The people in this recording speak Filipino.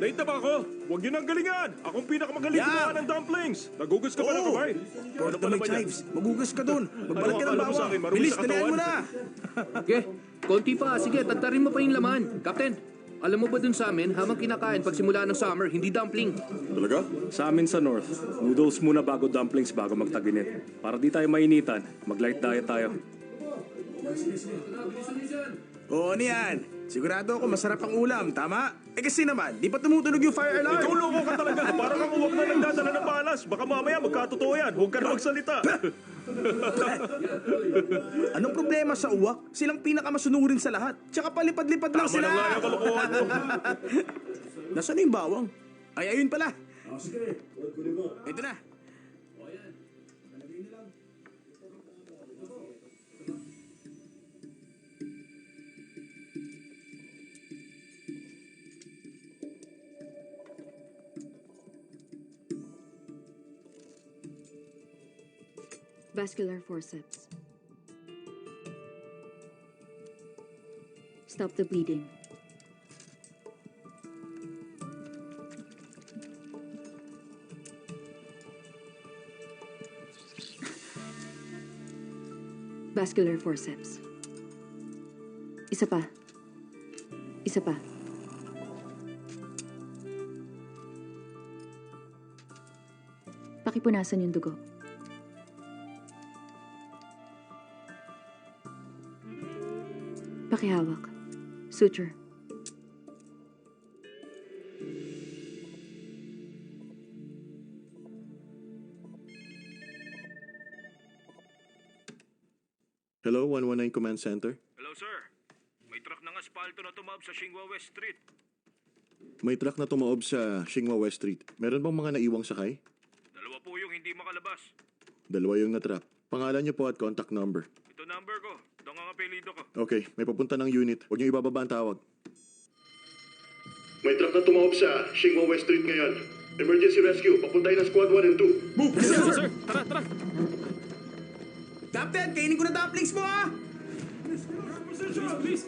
Late na ba ako? Huwag yun ang galingan! Akong pinakamagaling gumawa ng dumplings! Nagugas ka ba ng kamay? Pork na may chives. Magugas ka dun. Magbalat ka ng akala mo sa akin, bawang. marumi Bilis, sa dalihan mo katawan? na. Okay, konti pa. Sige, tagtarin mo pa yung laman. Captain, alam mo ba dun sa amin, habang kinakain pagsimula ng summer, hindi dumpling. Talaga? Sa amin sa North, noodles muna bago dumplings bago magtaginit. Para di tayo mainitan, mag-light diet tayo. Oo, ano yan? Sigurado ako masarap ang ulam, tama? Eh kasi naman, di pa tumutunog yung fire alarm. Ikaw loko ka talaga! Parang kang uwag na nagdadala ng balas! Baka mamaya magkatotoo yan! Huwag ka na magsalita! Anong problema sa uwak? Silang pinakamasunurin sa lahat. Tsaka palipad-lipad lang Tama sila. na nga yung kalokohan mo! Nasaan na yung bawang? Ay, ayun pala. Ito na. Vascular forceps. Stop the bleeding. Vascular forceps. Isa pa. Isa pa. Pakipunasan yung dugo. Pakihawak. Suture. Hello, 119 Command Center. Hello, sir. May truck ng asfalto na tumawag sa Xinhua West Street. May truck na tumaob sa Xinhua West Street. Meron bang mga naiwang sakay? Dalawa po yung hindi makalabas. Dalawa yung natrap. Pangalan niyo po at contact number. Ito number ko. Ito nga ang apelido ko. Okay, may papunta ng unit. Huwag niyo ibababa ang tawag. May truck na tumaob sa Xinhua West Street ngayon. Emergency rescue. Papuntahin ng squad 1 and 2. Move! Yes, sir! Tara, tara! Captain, kainin ko na dumplings mo, ah! Please!